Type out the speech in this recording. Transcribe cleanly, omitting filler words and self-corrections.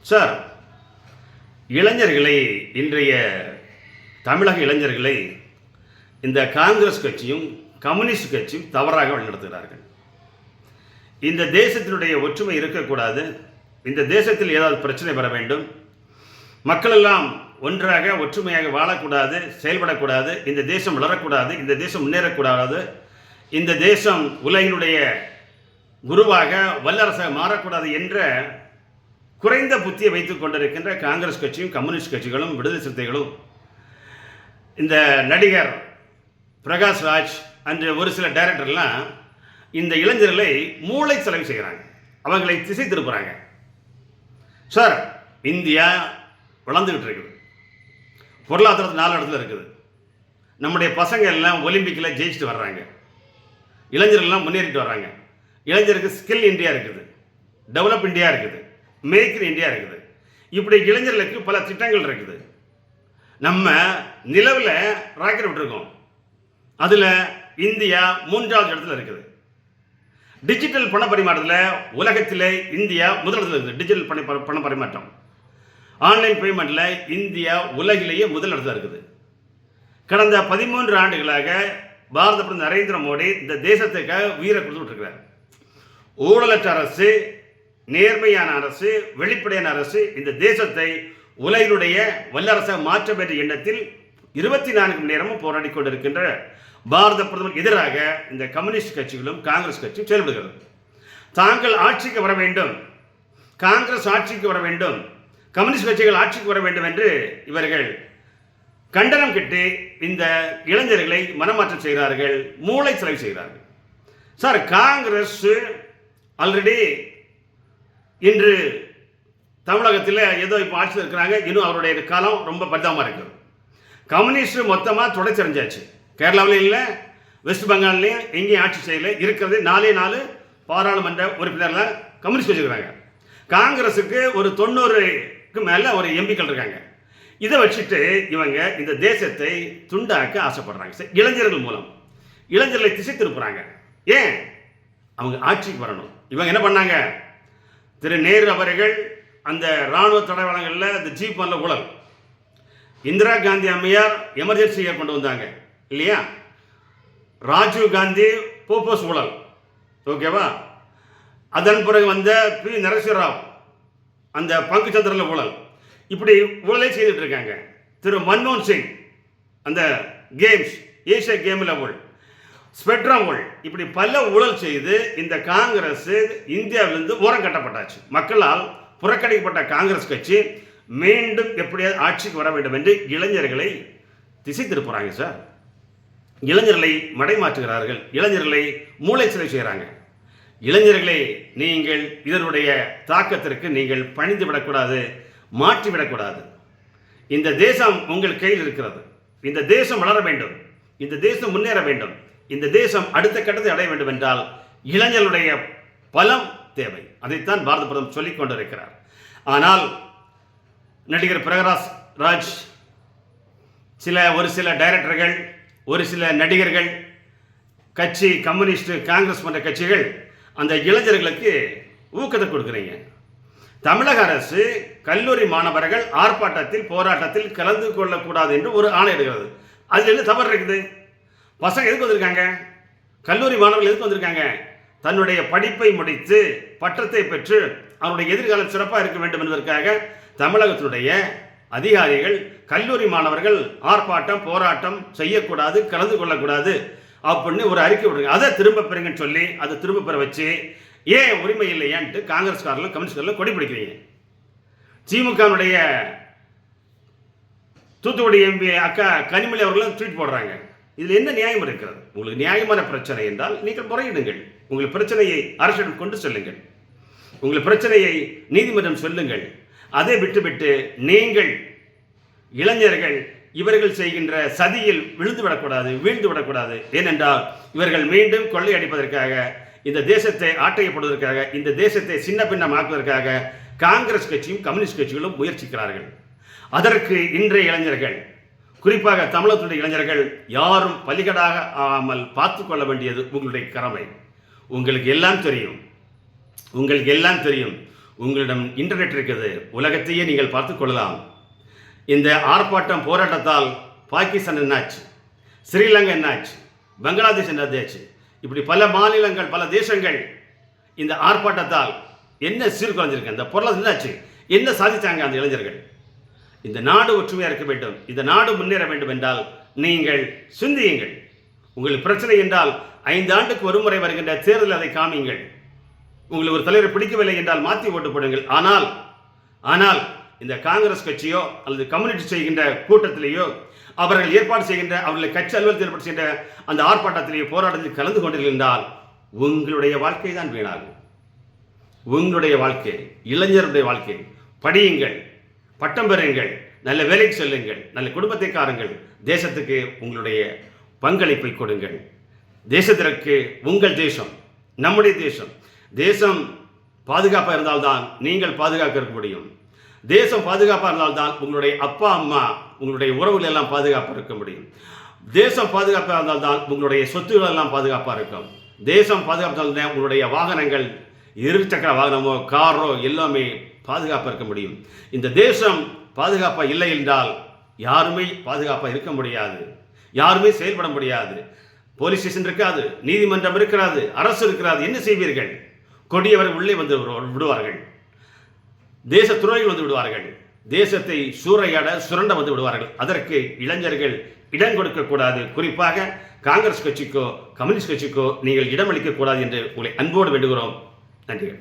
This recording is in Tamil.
சார், இளைஞர்களை இன்றைய தமிழக இளைஞர்களை இந்த காங்கிரஸ் கட்சியும் கம்யூனிஸ்ட் கட்சியும் தவறாக வழிநடத்துகிறார்கள். இந்த தேசத்தினுடைய ஒற்றுமை இருக்கக்கூடாது, இந்த தேசத்தில் ஏதாவது பிரச்சனை வர வேண்டும், மக்களெல்லாம் ஒன்றாக ஒற்றுமையாக வாழக்கூடாது, செயல்படக்கூடாது, இந்த தேசம் வளரக்கூடாது, இந்த தேசம் முன்னேறக்கூடாது, இந்த தேசம் உலகினுடைய குருவாக வல்லரசாக மாறக்கூடாது என்ற குறைந்த புத்தியை வைத்துக் கொண்டிருக்கின்ற காங்கிரஸ் கட்சியும் கம்யூனிஸ்ட் கட்சிகளும் விடுதலை சிறுத்தைகளும் இந்த நடிகர் பிரகாஷ் ராஜ் அன்று ஒரு சில டைரக்டர்லாம் இந்த இளைஞர்களை மூளை செலவு செய்கிறாங்க, அவங்களை திசை திருப்புறாங்க. சார், இந்தியா வளர்ந்துக்கிட்டு இருக்குது, பொருளாதாரத்தில் 4 இடத்துல இருக்குது, நம்முடைய பசங்க எல்லாம் ஒலிம்பிக்கில் ஜெயிச்சுட்டு வர்றாங்க, இளைஞர்கள்லாம் முன்னேறிட்டு வர்றாங்க, இளைஞருக்கு ஸ்கில் இந்தியா இருக்குது, டெவலப் இந்தியா இருக்குது, மேக் இன் இந்தியா இருக்குது. இப்படி இளைஞர்களுக்கு பல திட்டங்கள் இருக்குது. நம்ம நிலவில் ராக்கெட் விட்டுருக்கோம், அதில் இந்தியா 3வது இடத்துல இருக்குது. டிஜிட்டல் பண பரிமாற்றத்தில் உலகத்திலே இந்தியா முதலிடத்தில் இருக்குது. டிஜிட்டல் பண பரிமாற்றம், ஆன்லைன் பேமெண்ட்டில் இந்தியா உலகிலேயே முதலிடத்தில் இருக்குது. கடந்த 13 ஆண்டுகளாக பாரத பிரதமர் நரேந்திர மோடி இந்த தேசத்துக்காக உயிரை கொடுத்துட்டு இருக்கிறார். ஊழலற்ற அரசு, நேர்மையான அரசு, வெளிப்படையான அரசு இந்த தேசத்தை உலகினுடைய வல்லரசாக மாற்ற வேண்டிய எண்ணத்தில் 24 மணி நேரமும் போராடி கொண்டிருக்கின்ற பாரத பிரதமர் எதிராக இந்த கம்யூனிஸ்ட் கட்சிகளும் காங்கிரஸ் கட்சியும் செயல்படுகிறது. தாங்கள் ஆட்சிக்கு வர வேண்டும், காங்கிரஸ் ஆட்சிக்கு வர வேண்டும், கம்யூனிஸ்ட் கட்சிகள் ஆட்சிக்கு வர வேண்டும் என்று இவர்கள் கண்டனம் கட்டி இந்த இளைஞர்களை மனமாற்றம் செய்கிறார்கள், மூளை செலவு செய்கிறார்கள். சார், காங்கிரஸ் ஆல்ரெடி இன்று தமிழகத்தில் ஏதோ இப்போ ஆட்சியில் இருக்கிறாங்க, இன்னும் அவருடைய காலம் ரொம்ப பரிதாபமாக இருக்குது. கம்யூனிஸ்ட் மொத்தமாக தொடச்சறிஞ்சாச்சு. கேரளாவிலும் இல்லை, வெஸ்ட் பெங்கால்லையும் எங்கேயும் ஆட்சி செய்யலை. இருக்கிறது 4 பாராளுமன்ற உறுப்பினர்கள் கம்யூனிஸ்ட் வச்சுக்கிறாங்க. காங்கிரஸுக்கு ஒரு 90க்கு மேலே ஒரு எம்பிக்கள் இருக்காங்க. இதை வச்சுட்டு இவங்க இந்த தேசத்தை துண்டாக்க ஆசைப்படுறாங்க. இளைஞர்கள் மூலம் இளைஞர்களை திசை திருப்புறாங்க. ஏன்? அவங்க ஆட்சிக்கு வரணும். இவங்க என்ன பண்ணாங்க? திரு நேரு அவர்கள் அந்த இராணுவ தடவாளங்களில் அந்த ஜீப் மல்ல ஊழல், இந்திரா காந்தி அம்மையார் எமர்ஜென்சியை கொண்டு வந்தாங்க இல்லையா, ராஜீவ் காந்தி போபோஸ் ஊழல், ஓகேவா, அதன் பிறகு வந்த பி நரசிம்மராவ் அந்த பங்கு சந்திரல ஊழல், இப்படி ஊழலே செய்துட்டு இருக்காங்க. திரு மன்மோகன் சிங் அந்த கேம்ஸ் ஏசியா கேமில் ஊழல், ஸ்பெக்ட்ரம் ஊழல், இப்படி பல ஊழல் செய்து இந்த காங்கிரஸ் இந்தியாவிலிருந்து ஓரம் கட்டப்பட்டாச்சு. மக்களால் புறக்கணிக்கப்பட்ட காங்கிரஸ் கட்சி மீண்டும் எப்படியாவது ஆட்சிக்கு வர வேண்டும் என்று இளைஞர்களை திசை திருப்புறாங்க. சார், இளைஞர்களை மடைமாற்றுகிறார்கள், இளைஞர்களை மூளை சிலை செய்கிறாங்க. இளைஞர்களை நீங்கள் இதனுடைய தாக்கத்திற்கு நீங்கள் பணிந்து விடக்கூடாது, மாற்றிவிடக்கூடாது. இந்த தேசம் உங்கள் கையில் இருக்கிறது. இந்த தேசம் வளர வேண்டும், இந்த தேசம் முன்னேற வேண்டும், இந்த தேசம் அடுத்த கட்டத்தை அடைய வேண்டும் என்றால் இளைஞர்களுடைய பலம் தேவை. அதைத்தான் பாரத பிரதமர் சொல்லிக் கொண்டிருக்கிறார். ஆனால் நடிகர் பிரகாஷ் ராஜ், ஒரு சில டைரக்டர்கள், ஒரு சில நடிகர்கள், கட்சி கம்யூனிஸ்ட் காங்கிரஸ் போன்ற கட்சிகள் அந்த இளைஞர்களுக்கு ஊக்கத்தை கொடுக்குறீங்க. தமிழக அரசு கல்லூரி மாணவர்கள் ஆர்ப்பாட்டத்தில் போராட்டத்தில் கலந்து கொள்ளக்கூடாது என்று ஒரு ஆணை எடுக்கிறது. அதில் என்ன தவறு இருக்குது? பசங்க எதுக்கு வந்திருக்காங்க? கல்லூரி மாணவர்கள் எதுக்கு வந்திருக்காங்க? தன்னுடைய படிப்பை முடித்து பட்டத்தை பெற்று அவருடைய எதிர்காலம் சிறப்பாக இருக்க வேண்டும் என்பதற்காக தமிழகத்தினுடைய அதிகாரிகள் கல்லூரி மாணவர்கள் ஆர்ப்பாட்டம் போராட்டம் செய்யக்கூடாது, கலந்து கொள்ளக்கூடாது அப்படின்னு ஒரு அறிக்கை விடுறாங்க. அதை திரும்ப பெறுங்கன்னு சொல்லி அதை திரும்ப பெற வச்சு ஏன் உரிமை இல்லையான்ட்டு காங்கிரஸ்காரர்களும் கம்யூனிஸ்ட்காரர்களும் கொடி பிடிக்கிறீங்க. திமுகவுடைய தூத்துக்குடி எம்பி அக்கா கனிமொழி அவர்களும் ட்வீட் போடுறாங்க. இதில் என்ன நியாயம் இருக்கிறது? உங்களுக்கு நியாயமான பிரச்சனை என்றால் நீங்கள் முறையிடுங்கள், உங்கள் பிரச்சனையை அரசிடம் கொண்டு செல்லுங்கள், உங்கள் பிரச்சனையை நீதிமன்றம் சொல்லுங்கள். அதை விட்டுவிட்டு நீங்கள் இளைஞர்கள் இவர்கள் செய்கின்ற சதியில் விழுந்து விடக்கூடாது, வீழ்ந்து விடக்கூடாது. ஏனென்றால் இவர்கள் மீண்டும் கொள்ளையடிப்பதற்காக, இந்த தேசத்தை ஆட்டையப்படுவதற்காக, இந்த தேசத்தை சின்ன பின்னமாக்குவதற்காக காங்கிரஸ் கட்சியும் கம்யூனிஸ்ட் கட்சிகளும் முயற்சிக்கிறார்கள். அதற்கு இன்றைய இளைஞர்கள், குறிப்பாக தமிழகத்துடைய இளைஞர்கள் யாரும் பலிகடாக ஆகாமல் பார்த்து கொள்ள வேண்டியது உங்களுடைய கடமை. உங்களுக்கு எல்லாம் தெரியும், உங்களிடம் இன்டர்நெட் இருக்குது, உலகத்தையே நீங்கள் பார்த்துக் கொள்ளலாம். இந்த ஆர்ப்பாட்டம் போராட்டத்தால் பாகிஸ்தான் என்னாச்சு, ஸ்ரீலங்கா என்னாச்சு, பங்களாதேஷ் என்னாச்சு, இப்படி பல மாநிலங்கள் பல தேசங்கள் இந்த ஆர்ப்பாட்டத்தால் என்ன சீர்குலைஞ்சிருக்கு, இந்த பொருளாதாரம் என்னாச்சு, என்ன சாதித்தாங்க அந்த இளைஞர்கள். இந்த நாடு ஒற்றுமையாக இருக்க வேண்டும், இந்த நாடு முன்னேற வேண்டும் என்றால் நீங்கள் சிந்தியுங்கள். உங்களுக்கு பிரச்சனை என்றால் 5 ஆண்டுக்கு ஒரு முறை வருகின்ற தேர்தல் அதை காமியுங்கள். உங்களுக்கு ஒரு தலைவரை பிடிக்கவில்லை என்றால் மாற்றி ஓட்டு போடுங்கள். ஆனால் இந்த காங்கிரஸ் கட்சியோ அல்லது கம்யூனிஸ்ட் செய்கின்ற கூட்டத்திலேயோ அவர்கள் ஏற்பாடு செய்கின்ற அவர்களை கட்சி அலுவலகத்தில் ஏற்பாடு செய்கின்ற அந்த ஆர்ப்பாட்டத்திலேயோ போராட்டத்தில் கலந்து கொண்டிருந்தால் உங்களுடைய வாழ்க்கை தான் வீணாகும். உங்களுடைய வாழ்க்கை, இளைஞருடைய வாழ்க்கை. படியுங்கள், பட்டம் பெறுங்கள், நல்ல வேலைக்கு செல்லுங்கள், நல்ல குடும்பத்தை காருங்கள், தேசத்துக்கு உங்களுடைய பங்களிப்பை கொடுங்கள். தேசத்திற்கு உங்கள் தேசம் நம்முடைய தேசம். தேசம் பாதுகாப்பாக இருந்தால்தான் நீங்கள் பாதுகாக்க இருக்க முடியும். தேசம் பாதுகாப்பாக இருந்தால்தான் உங்களுடைய அப்பா அம்மா உங்களுடைய உறவுகள் எல்லாம் பாதுகாப்பாக இருக்க முடியும். தேசம் பாதுகாப்பாக இருந்தால்தான் உங்களுடைய சொத்துக்கள் எல்லாம் பாதுகாப்பாக இருக்கும். தேசம் பாதுகாப்பாக இருந்தால் உங்களுடைய வாகனங்கள், இருசக்கர வாகனமோ காரோ எல்லாமே பாதுகாப்பாக இருக்க முடியும். இந்த தேசம் பாதுகாப்பாக இல்லை என்றால் யாருமே பாதுகாப்பாக இருக்க முடியாது, யாருமே செயல்பட முடியாது. போலீஸ் ஸ்டேஷன் இருக்காது, நீதிமன்றம் இருக்கிறாது, அரசு இருக்கிறாது. என்ன செய்வீர்கள்? கொடியவர்கள் உள்ளே வந்து விடுவார்கள், தேச துரோகிகள் வந்து விடுவார்கள், தேசத்தை சூறையாட சுரண்ட வந்து விடுவார்கள். அதற்கு இளைஞர்கள் இடம் கொடுக்கக்கூடாது. குறிப்பாக காங்கிரஸ் கட்சிக்கோ கம்யூனிஸ்ட் கட்சிக்கோ நீங்கள் இடமளிக்கக்கூடாது என்று உங்களை அன்போடு வேண்டுகிறோம். நன்றிகள்.